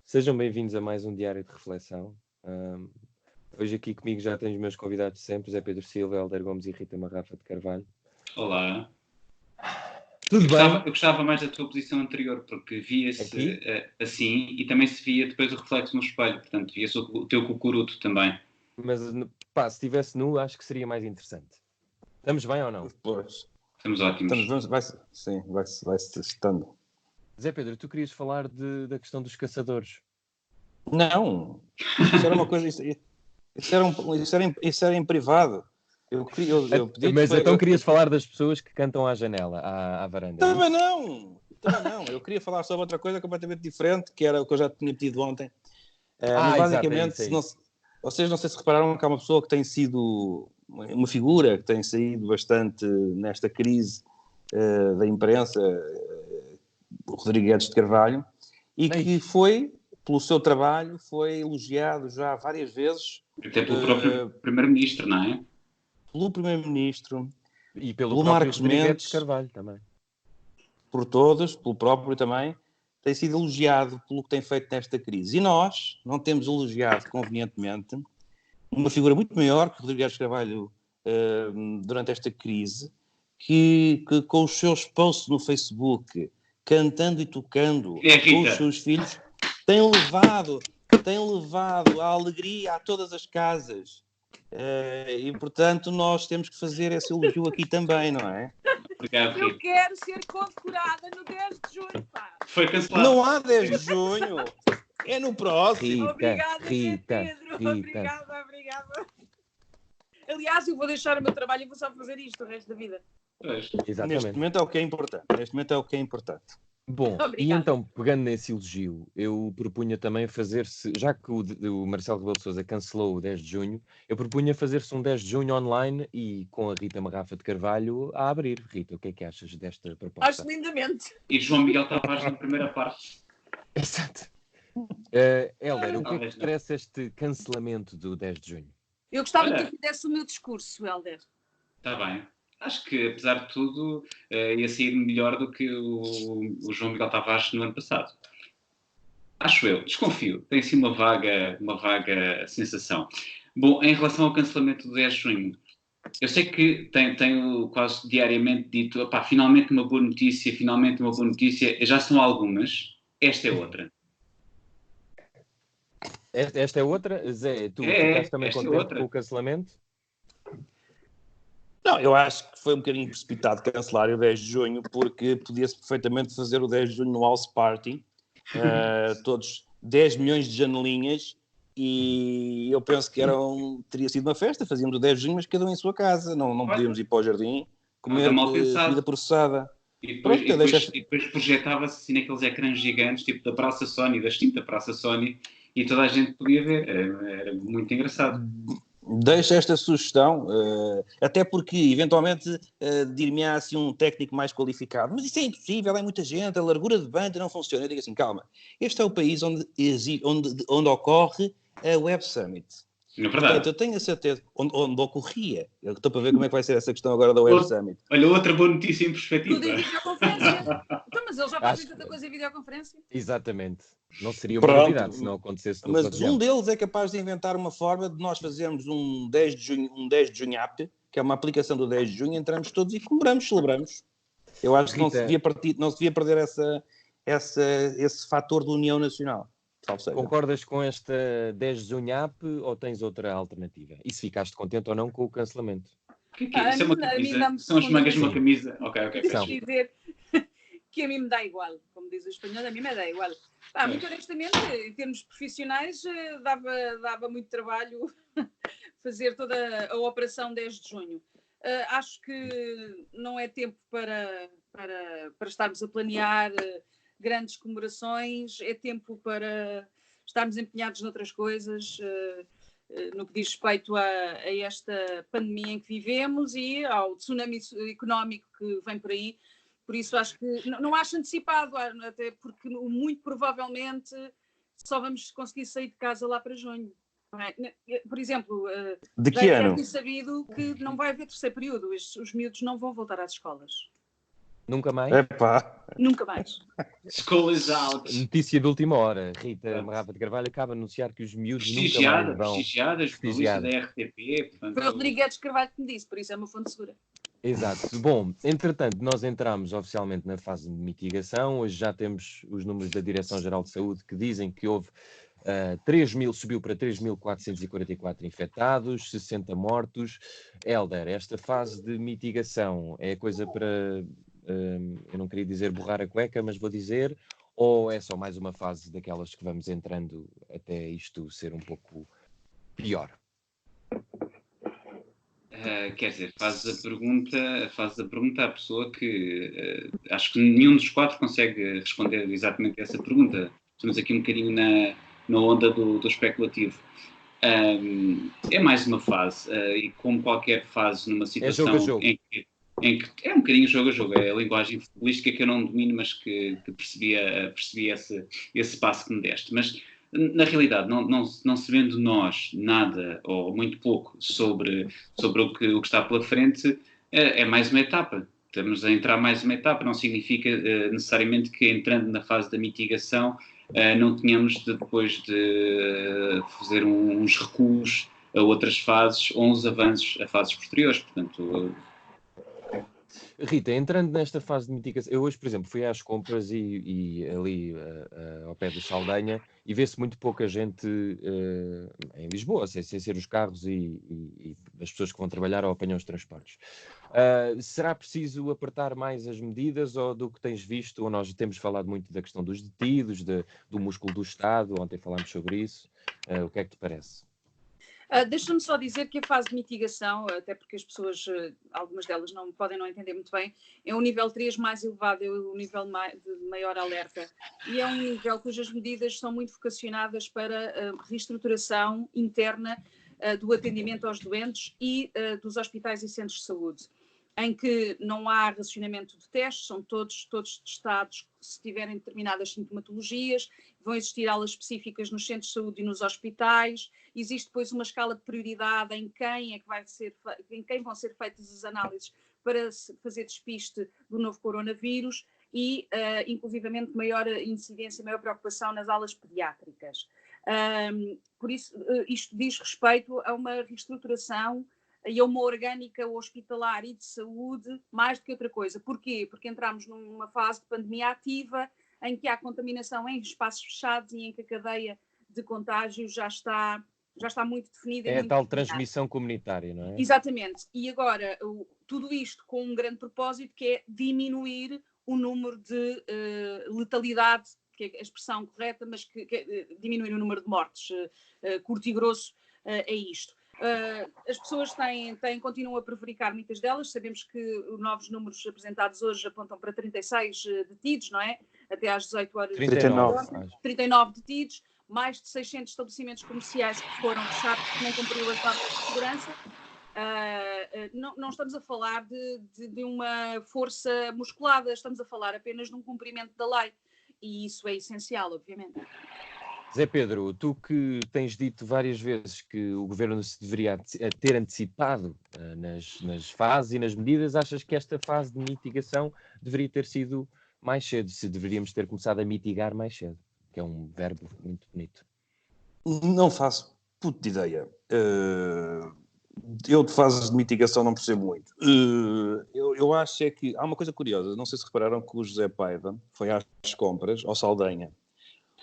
Sejam bem-vindos a mais um Diário de Reflexão. Hoje aqui comigo já tenho os meus convidados de sempre, Zé Pedro Silva, Hélder Gomes e Rita Marrafa de Carvalho. Olá. Tudo bem? Eu gostava mais da tua posição anterior, porque via-se assim e também se via depois o reflexo no espelho, portanto via-se o teu cucuruto também. Mas pá, se estivesse nu, acho que seria mais interessante. Estamos bem ou não? Pois. Estamos ótimos. Vai-se estando. Zé Pedro, tu querias falar da questão dos caçadores? Não, isso era uma coisa, isso era em privado. Eu pedi Mas então querias falar das pessoas que cantam à janela, à varanda? Também não. Eu queria falar sobre outra coisa completamente diferente, que era o que eu já tinha pedido ontem. Mas basicamente, vocês não sei se repararam que há uma pessoa que tem sido uma figura que tem saído bastante nesta crise da imprensa, o Rodrigo Guedes de Carvalho, e que foi, pelo seu trabalho, foi elogiado já várias vezes. Até pelo próprio Primeiro-Ministro, não é? Pelo Primeiro-Ministro. E pelo próprio Rodrigo Guedes de Carvalho também. Por todos, pelo próprio também, tem sido elogiado pelo que tem feito nesta crise. E nós não temos elogiado convenientemente uma figura muito maior que Rodrigo Guedes de Carvalho durante esta crise, que com os seus posts no Facebook, cantando e tocando com os seus filhos, tem levado a alegria a todas as casas. E, portanto, nós temos que fazer esse elogio aqui também, não é? Obrigado, eu quero ser condecorada no 10 de junho, pá. Foi cancelado. Não há 10 de junho. É no próximo. Obrigada, Pedro. Obrigada. Aliás, eu vou deixar o meu trabalho e vou só fazer isto o resto da vida. Exatamente. Neste momento é o que é importante. Bom, Obrigada. E então, pegando nesse elogio, eu propunha também fazer-se, já que o Marcelo Rebelo de Sousa cancelou o 10 de junho, eu propunha fazer-se um 10 de junho online e com a Rita Marrafa de Carvalho a abrir. Rita, o que é que achas desta proposta? Acho lindamente. E João Miguel Tavares na primeira parte. Exato. Hélder, o que é que parece este cancelamento do 10 de junho? Eu gostava que tu fizesse o meu discurso, Hélder. Está bem. Acho que, apesar de tudo, ia sair melhor do que o João Miguel Tavares no ano passado. Acho eu. Desconfio. Tem assim uma vaga sensação. Bom, em relação ao cancelamento do 10 de junho, eu sei que tenho quase diariamente dito, finalmente uma boa notícia, já são algumas, esta é outra. Esta é outra? Zé, tu ficaste também contente com o cancelamento? Não, eu acho que foi um bocadinho precipitado cancelar o 10 de junho, porque podia-se perfeitamente fazer o 10 de junho no House Party, todos 10 milhões de janelinhas, e eu penso que teria sido uma festa, fazíamos o 10 de junho, mas cada um em sua casa, não podíamos ir para o jardim comer comida processada. E depois projetava-se assim naqueles ecrãs gigantes, tipo da Praça Sony, da extinta Praça Sony, e toda a gente podia ver. Era muito engraçado. Deixo esta sugestão, até porque, eventualmente, dir-me-á assim um técnico mais qualificado. Mas isso é impossível, é muita gente, a largura de banda não funciona. Eu digo assim, calma, este é o país onde ocorre a Web Summit. Não é verdade. Portanto, eu tenho a certeza, onde ocorria. Eu estou para ver como é que vai ser essa questão agora da Web Summit. Olha, outra boa notícia em perspectiva. Tudo em videoconferência. Então, mas eles já fazem tanta coisa em videoconferência? Exatamente. Não seria uma novidade se não acontecesse no Mas pavilhão. um deles é capaz de inventar uma forma de nós fazermos um 10 de junho app, que é uma aplicação do 10 de junho, entramos todos e comemoramos, celebramos. Eu acho que não se devia perder esse fator de união nacional. Concordas com esta 10 de junho app ou tens outra alternativa? E se ficaste contente ou não com o cancelamento? Isso é uma camisa? São as mangas de uma camisa? Ok. Deixa dizer que a mim me dá igual. Como diz o espanhol, a mim me dá igual. Muito honestamente, em termos profissionais, dava muito trabalho fazer toda a operação 10 de junho. Acho que não é tempo para estarmos a planear grandes comemorações, é tempo para estarmos empenhados noutras coisas, no que diz respeito a esta pandemia em que vivemos e ao tsunami económico que vem por aí. Por isso acho que não acho antecipado, até porque muito provavelmente só vamos conseguir sair de casa lá para junho. Por exemplo, de que ano? Já sabido que não vai haver terceiro período, os miúdos não vão voltar às escolas. Nunca mais? Epá, Nunca mais. School is out. Notícia de última hora. Rita Rafa de Carvalho acaba de anunciar que os miúdos nunca mais vão... Prestigiada, jornalista da RTP. Portanto, Foi o Rodrigues Carvalho que me disse, por isso é uma fonte segura. Exato. Bom, entretanto, nós entramos oficialmente na fase de mitigação. Hoje já temos os números da Direção-Geral de Saúde que dizem que houve 3.000, subiu para 3.444 infectados, 60 mortos. Hélder, esta fase de mitigação é coisa para, eu não queria dizer borrar a cueca, mas vou dizer, ou é só mais uma fase daquelas que vamos entrando até isto ser um pouco pior? Quer dizer, faz a pergunta à pessoa que acho que nenhum dos quatro consegue responder exatamente a essa pergunta. Estamos aqui um bocadinho na onda do especulativo. É mais uma fase, e como qualquer fase numa situação jogo a jogo. em que é um bocadinho jogo a jogo, é a linguagem futebolística que eu não domino, mas que percebi esse passo que me deste. Mas na realidade, não se vendo nós nada ou muito pouco sobre o que está pela frente, é mais uma etapa. Estamos a entrar mais uma etapa, não significa necessariamente que entrando na fase da mitigação não tenhamos depois de fazer uns recuos a outras fases ou uns avanços a fases posteriores. Portanto, Rita, entrando nesta fase de mitigação, eu hoje, por exemplo, fui às compras e ali ao pé do Saldanha e vê-se muito pouca gente em Lisboa, sem ser os carros e as pessoas que vão trabalhar ou apanham os transportes. Será preciso apertar mais as medidas ou do que tens visto, ou nós temos falado muito da questão dos detidos, do músculo do Estado, ontem falámos sobre isso, o que é que te parece? Deixa-me só dizer que a fase de mitigação, até porque as pessoas, algumas delas podem não entender muito bem, é o nível 3 mais elevado, é o nível de maior alerta. E é um nível cujas medidas são muito vocacionadas para a reestruturação interna do atendimento aos doentes e dos hospitais e centros de saúde, em que não há racionamento de testes, são todos testados se tiverem determinadas sintomatologias, vão existir aulas específicas nos centros de saúde e nos hospitais, existe depois uma escala de prioridade em quem vão ser feitas as análises para fazer despiste do novo coronavírus e, inclusivamente, maior incidência, maior preocupação nas aulas pediátricas. Por isso, isto diz respeito a uma reestruturação e a uma orgânica hospitalar e de saúde, mais do que outra coisa. Porquê? Porque entramos numa fase de pandemia ativa, em que há contaminação em espaços fechados e em que a cadeia de contágio já está muito definida. É a tal transmissão comunitária, não é? Exatamente. E agora, tudo isto com um grande propósito, que é diminuir o número de letalidade, que é a expressão correta, mas que diminuir o número de mortes. Curto e grosso é isto. As pessoas continuam a prevaricar muitas delas. Sabemos que os novos números apresentados hoje apontam para 36 detidos, não é? Até às 18 horas. 39 detidos, mais de 600 estabelecimentos comerciais que foram fechados porque não cumpriram as normas de segurança. Não estamos a falar de uma força musculada, estamos a falar apenas de um cumprimento da lei. E isso é essencial, obviamente. Zé Pedro, tu que tens dito várias vezes que o Governo se deveria ter antecipado nas fases e nas medidas, achas que esta fase de mitigação deveria ter sido mais cedo, se deveríamos ter começado a mitigar mais cedo, que é um verbo muito bonito? Não faço puta ideia. Eu de fases de mitigação não percebo muito. Eu acho é que há uma coisa curiosa, não sei se repararam que o José Paiva foi às compras, ao Saldanha,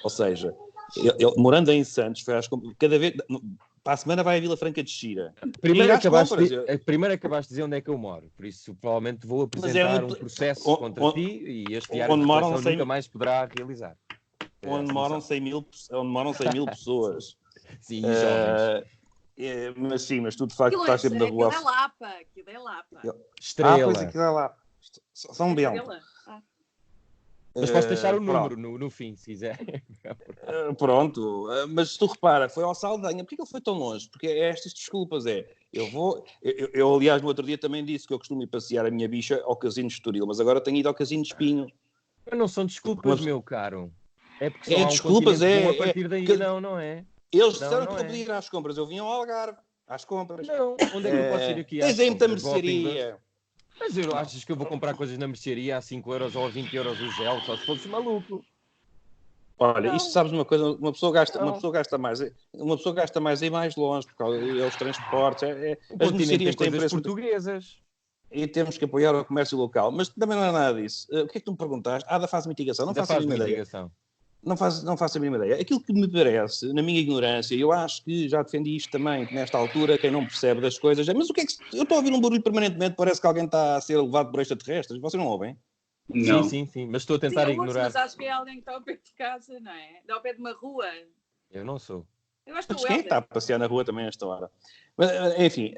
ou seja... Ele, morando em Santos, foi às compras. Cada vez, para a semana vai à Vila Franca de Xira. Primeiro acabaste de dizer onde é que eu moro, por isso provavelmente vou apresentar um processo contra ti e este diário de declaração nunca mais poderá realizar. Onde moram 100 mil pessoas. Sim, jovens. Mas tu de facto estás sempre na rua. Aquilo é Lapa. Estrela. Pois aquilo é Lapa. São Bento. Mas posso deixar o número no fim, se quiser. Pronto, mas tu repara, foi ao Saldanha. Porquê que ele foi tão longe? Porque é estas desculpas, eu aliás no outro dia também disse que eu costumo ir passear a minha bicha ao Casino de Estoril, mas agora tenho ido ao Casino de Espinho. Mas não são desculpas, meu caro. É porque só há desculpas, a partir daí não é. Eles disseram que eu podia ir às compras, eu vim ao Algarve, às compras. Não, onde é que eu posso ir aqui? Tens aí muita mercearia. Mas eu achas que eu vou comprar coisas na mercearia a 5 euros ou a 20 euros o gel, só se fosse maluco. Olha, Não. isto sabes uma coisa, uma pessoa gasta Não. mais e mais longe, porque é os transportes, O as continente mercearias tem têm coisas preço portuguesas. e temos que apoiar o comércio local, mas também não é nada disso. O que é que tu me perguntaste? Da fase de mitigação, não Da faço a fase de mínima ideia. mitigação. Não faço a mínima ideia. Aquilo que me parece, na minha ignorância, eu acho que já defendi isto também, que nesta altura, quem não percebe das coisas, mas o que é que... Eu estou a ouvir um barulho permanentemente, parece que alguém está a ser levado por extraterrestres. Vocês não ouvem? Não. Sim. Mas estou a Sim, tentar eu ouço, ignorar. mas acho que é alguém que está ao pé de casa, não é? Está ao pé de uma rua. Eu não sou. Eu acho que Mas o quem é que está a Helder. passear na rua também a esta hora? Mas, enfim,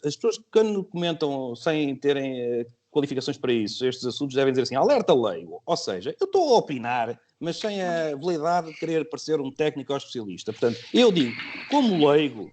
as pessoas que quando comentam sem terem qualificações para isso, estes assuntos devem dizer assim, alerta leigo. Ou seja, eu estou a opinar, mas sem a habilidade de querer parecer um técnico ou especialista. Portanto, eu digo, como leigo,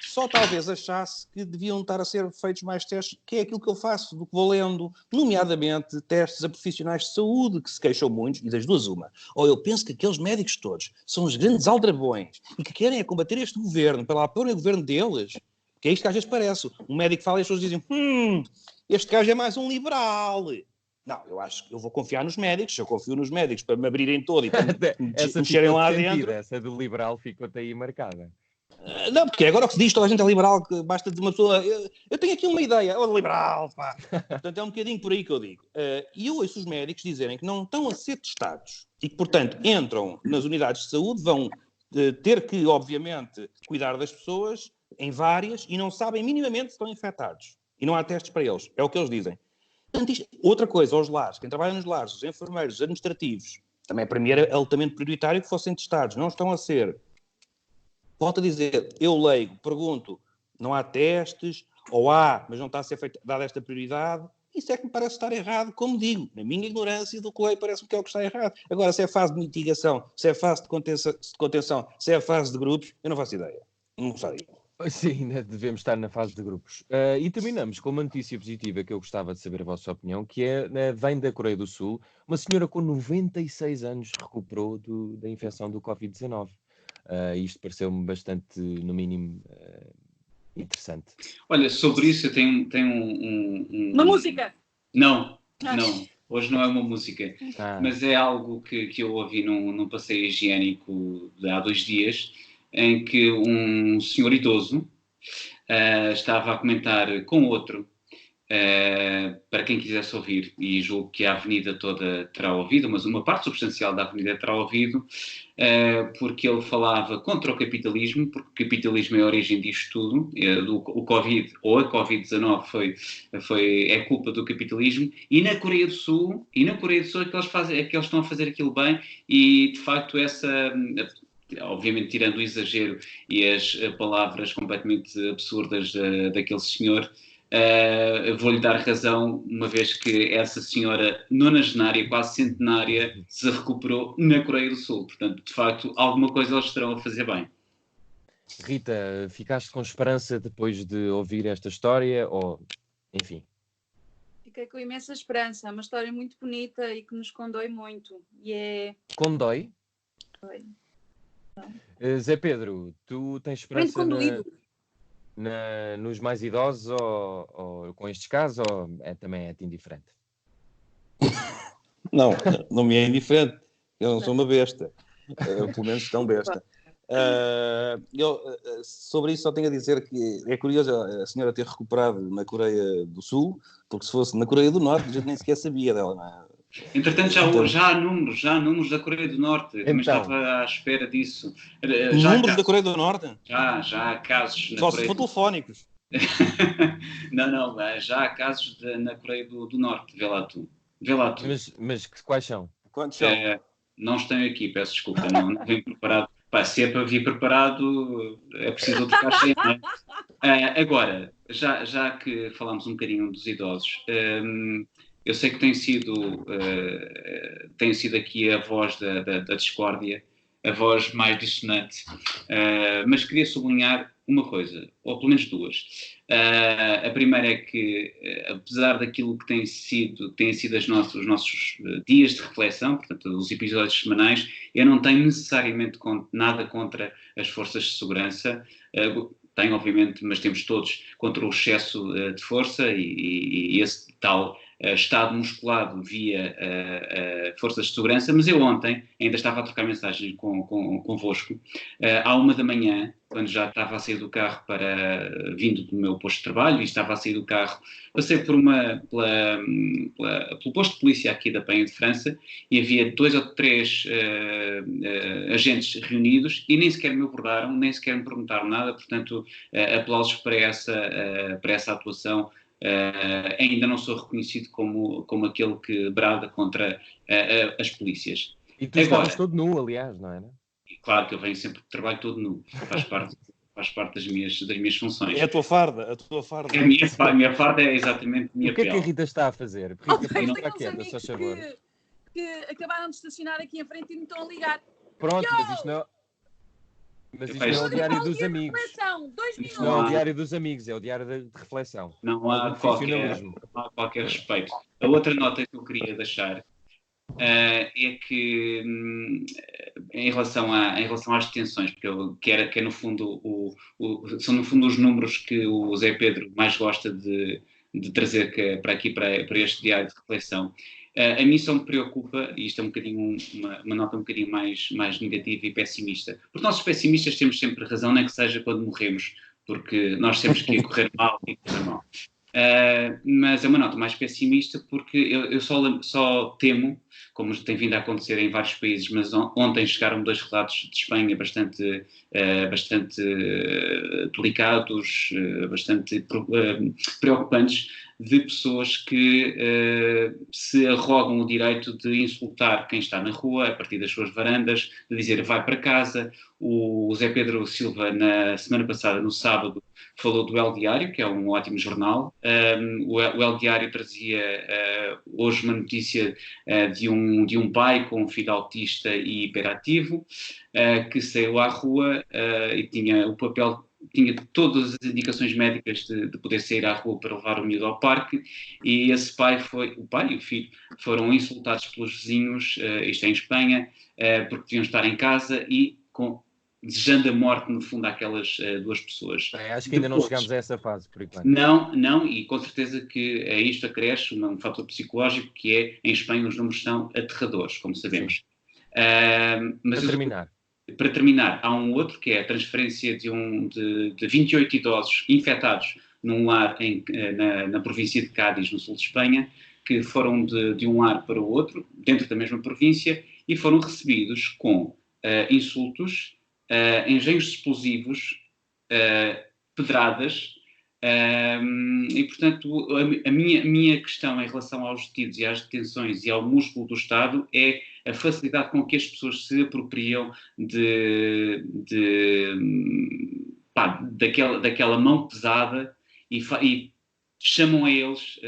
só talvez achasse que deviam estar a ser feitos mais testes, que é aquilo que eu faço, do que vou lendo, nomeadamente testes a profissionais de saúde, que se queixam muito, e das duas uma. Ou eu penso que aqueles médicos todos são os grandes aldrabões e que querem é combater este governo, para lá pôr o governo deles, que é isto que às vezes parece. Um médico fala e as pessoas dizem, este gajo é mais um liberal. Não, eu acho que eu vou confiar nos médicos, se eu confio nos médicos para me abrirem todo e para me Essa mexerem ficou lá sentida, dentro... essa do liberal ficou-te aí marcada. Não, porque agora o que se diz, toda a gente é liberal, que basta de uma pessoa... Eu tenho aqui uma ideia, liberal, pá. Portanto, é um bocadinho por aí que eu digo. E eu ouço os médicos dizerem que não estão a ser testados e que, portanto, entram nas unidades de saúde, vão ter que, obviamente, cuidar das pessoas em várias e não sabem minimamente se estão infectados. E não há testes para eles. É o que eles dizem. Portanto, outra coisa, aos lares, quem trabalha nos lares, os enfermeiros, os administrativos, também para mim era altamente prioritário que fossem testados. Não estão a ser. Volto a dizer, eu leigo, pergunto, não há testes, ou há, mas não está a ser dada esta prioridade, isso é que me parece estar errado, como digo, na minha ignorância do que leio parece-me que é o que está errado. Agora, se é fase de mitigação, se é fase de contenção, se é fase de grupos, eu não faço ideia. Não sei. Sim, ainda devemos estar na fase de grupos. E terminamos com uma notícia positiva que eu gostava de saber a vossa opinião, que vem da Coreia do Sul. Uma senhora com 96 anos recuperou da infecção do Covid-19. Isto pareceu-me bastante, no mínimo, interessante. Olha, sobre isso eu tenho Uma música! Não. Hoje não é uma música. Ah. Mas é algo que eu ouvi num passeio higiênico de há 2 dias, em que um senhor idoso estava a comentar com outro, para quem quisesse ouvir, e julgo que a avenida toda terá ouvido, mas uma parte substancial da avenida terá ouvido, porque ele falava contra o capitalismo, porque o capitalismo é a origem disto tudo, o Covid, ou a Covid-19 é culpa do capitalismo, e na Coreia do Sul é que eles estão a fazer aquilo bem, e de facto obviamente tirando o exagero e as palavras completamente absurdas daquele senhor, vou-lhe dar razão, uma vez que essa senhora nonagenária, quase centenária, se recuperou na Coreia do Sul. Portanto, de facto, alguma coisa eles estarão a fazer bem. Rita, ficaste com esperança depois de ouvir esta história? Ou, enfim... Fiquei com imensa esperança. É uma história muito bonita e que nos condói muito. Condói? Condói. Zé Pedro, tu tens esperança nos mais idosos ou com estes casos, ou também é-te indiferente? Não me é indiferente. Eu não sou uma besta. Pelo menos tão besta. Sobre isso só tenho a dizer que é curioso a senhora ter recuperado na Coreia do Sul, porque se fosse na Coreia do Norte a gente nem sequer sabia dela. Não é? Entretanto, já há números da Coreia do Norte. Eu também estava à espera disso. Números da Coreia do Norte? Já há casos na Só Coreia se for telefónicos. Não, já há casos na Coreia do Norte. Vê lá tu. Mas quais são? Quantos são? Não tenho aqui, peço desculpa. Não venho preparado. Se é para vir preparado, é preciso outro cachê, não é? Agora, já que falámos um bocadinho dos idosos, eu sei que tem sido aqui a voz da discórdia, a voz mais dissonante, mas queria sublinhar uma coisa, ou pelo menos duas. A primeira é que, apesar daquilo que têm sido os nossos dias de reflexão, portanto, os episódios semanais, eu não tenho necessariamente nada contra as forças de segurança. tem, obviamente, mas temos todos contra o excesso de força e esse tal estado musculado via forças de segurança. Mas eu ontem ainda estava a trocar mensagens convosco, à 1 da manhã, quando já estava a sair do carro vindo do meu posto de trabalho, e estava a sair do carro, passei pelo posto de polícia aqui da Penha de França, e havia 2 ou 3 agentes reunidos e nem sequer me abordaram, nem sequer me perguntaram nada. Portanto, aplausos para essa atuação. Ainda não sou reconhecido como aquele que brada contra as polícias. E tu estavas todo nu, aliás, não é? Claro que eu venho sempre de trabalho todo nu, faz parte das minhas funções. É a tua farda. A minha farda é exatamente a minha O que é pele. que a Rita está a fazer? Oh, Rita, tenho está uns quieta, só favor. amigos que acabaram de estacionar aqui em frente e me estão a ligar. Pronto, mas isto não... Mas isto não é o diário dos amigos. Isto não é o diário dos amigos, é o diário de reflexão. Não há qualquer respeito. A outra nota que eu queria deixar é que, em relação às detenções, porque que é no fundo são no fundo os números que o Zé Pedro mais gosta de trazer para aqui, para este diário de reflexão. A mim só me preocupa, e isto é um bocadinho uma nota um bocadinho mais negativa e pessimista, porque nós pessimistas temos sempre razão, nem que seja quando morremos, porque nós temos que correr mal e correr mal. Mas é uma nota mais pessimista, porque eu só temo, como tem vindo a acontecer em vários países, mas ontem chegaram 2 relatos de Espanha bastante delicados, bastante preocupantes, de pessoas que se arrogam o direito de insultar quem está na rua, a partir das suas varandas, de dizer vai para casa. O Zé Pedro Silva, na semana passada, no sábado, falou do El Diário, que é um ótimo jornal. O El Diário trazia hoje uma notícia de um pai com um filho autista e hiperativo, que saiu à rua e tinha todas as indicações médicas de poder sair à rua para levar o miúdo ao parque, e o pai e o filho foram insultados pelos vizinhos, isto é em Espanha, porque deviam estar em casa e desejando a morte, no fundo, àquelas 2 pessoas. Acho que ainda não chegámos a essa fase, por enquanto. Não, e com certeza que a isto acresce um fator psicológico, que é, em Espanha, os números são aterradores, como sabemos. Mas para terminar, há um outro, que é a transferência de 28 idosos infectados num lar na província de Cádiz, no sul de Espanha, que foram de um lar para o outro, dentro da mesma província, e foram recebidos com insultos, engenhos explosivos, pedradas, e, portanto, a minha questão em relação aos detidos e às detenções e ao músculo do Estado é a facilidade com que as pessoas se apropriam daquela mão pesada e chamam a eles,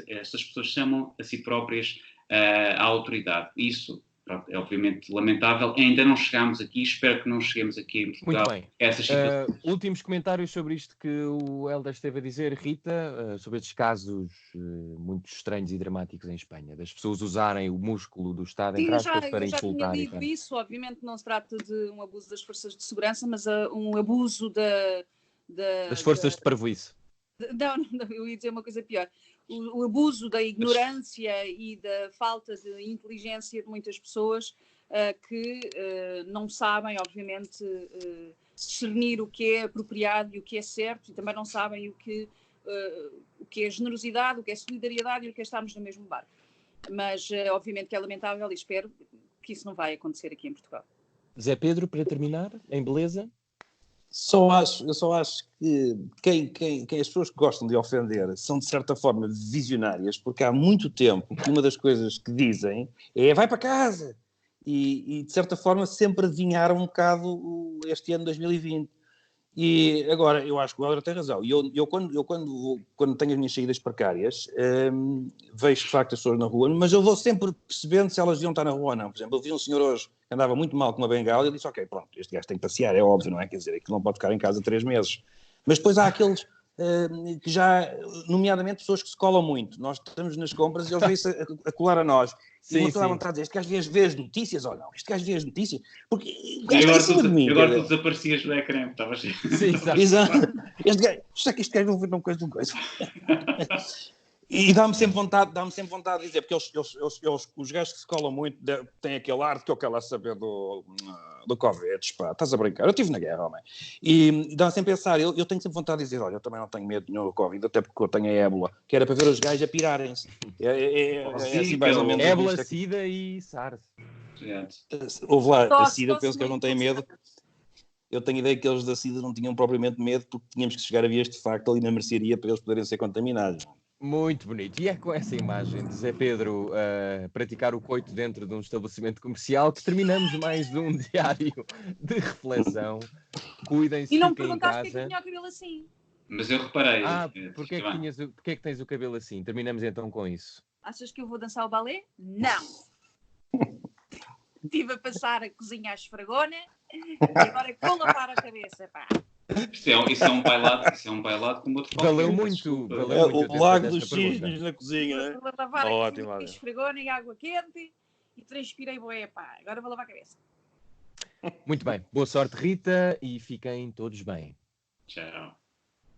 essas pessoas chamam a si próprias à autoridade. Isso, pronto, é obviamente lamentável. Ainda não chegámos aqui, espero que não cheguemos aqui em Portugal. Muito bem. Últimos comentários sobre isto que o Helder esteve a dizer, Rita, sobre estes casos muito estranhos e dramáticos em Espanha, das pessoas usarem o músculo do Estado para insultar. Eu já tinha lido isso. Obviamente não se trata de um abuso das forças de segurança, mas um abuso das forças de parvoíce. Não, eu ia dizer uma coisa pior. O abuso da ignorância e da falta de inteligência de muitas pessoas que não sabem, obviamente, discernir o que é apropriado e o que é certo, e também não sabem o que é generosidade, o que é solidariedade e o que é estarmos no mesmo barco. Mas, obviamente, que é lamentável e espero que isso não vai acontecer aqui em Portugal. Zé Pedro, para terminar, em beleza? Eu só acho que quem as pessoas que gostam de ofender são, de certa forma, visionárias, porque há muito tempo que uma das coisas que dizem é vai para casa, e de certa forma sempre adivinharam um bocado este ano 2020. E agora, eu acho que o Helder tem razão. E eu quando tenho as minhas saídas precárias, vejo de facto as pessoas na rua, mas eu vou sempre percebendo se elas deviam estar na rua ou não. Por exemplo, eu vi um senhor hoje que andava muito mal com uma bengala e eu disse, ok, pronto, este gajo tem que passear, é óbvio, não é? Quer dizer, aquilo não pode ficar em casa 3 meses. Mas depois há aqueles que já, nomeadamente pessoas que se colam muito. Nós estamos nas compras e eles vêm-se a colar a nós. E uma pessoa à vontade de dizer, este gajo vê as notícias ou não? Este gajo vê as notícias? Porque o gajo está em cima de mim. Agora tu desaparecias do ecrã, estavas... Sim, exato. Este gajo não vê uma coisa. E dá-me sempre vontade de dizer, porque os gajos que se colam muito têm aquele ar de que eu quero lá saber do Covid, pá, estás a brincar, eu estive na guerra, homem. E dá-me sempre a pensar, eu tenho sempre vontade de dizer, olha, eu também não tenho medo nenhum do Covid, até porque eu tenho a ébola, que era para ver os gajos a pirarem-se. É assim mais ou menos. Ébola, SIDA e SARS. Houve lá, a SIDA, penso que eles não têm medo. Eu tenho a ideia que eles da SIDA não tinham propriamente medo, porque tínhamos que chegar a vias de facto ali na mercearia para eles poderem ser contaminados. Muito bonito. E é com essa imagem de Zé Pedro praticar o coito dentro de um estabelecimento comercial que terminamos mais um diário de reflexão. Cuidem-se, E não me fiquem em perguntaste porque é que casa. tinha o cabelo assim. Mas eu reparei. Porque é que tens o cabelo assim? Terminamos então com isso. Achas que eu vou dançar o balé? Não! Estive a passar a cozinha à esfregona e agora é que vou lavar a cabeça, pá. Isso é um bailado como outro qualquer. Valeu muito. O Lago dos Cisnes na cozinha. Vou lavar Ótimo, a esfregona e água quente e transpirei bué, pá. Agora vou lavar a cabeça. Muito bem. Boa sorte, Rita, e fiquem todos bem. Tchau.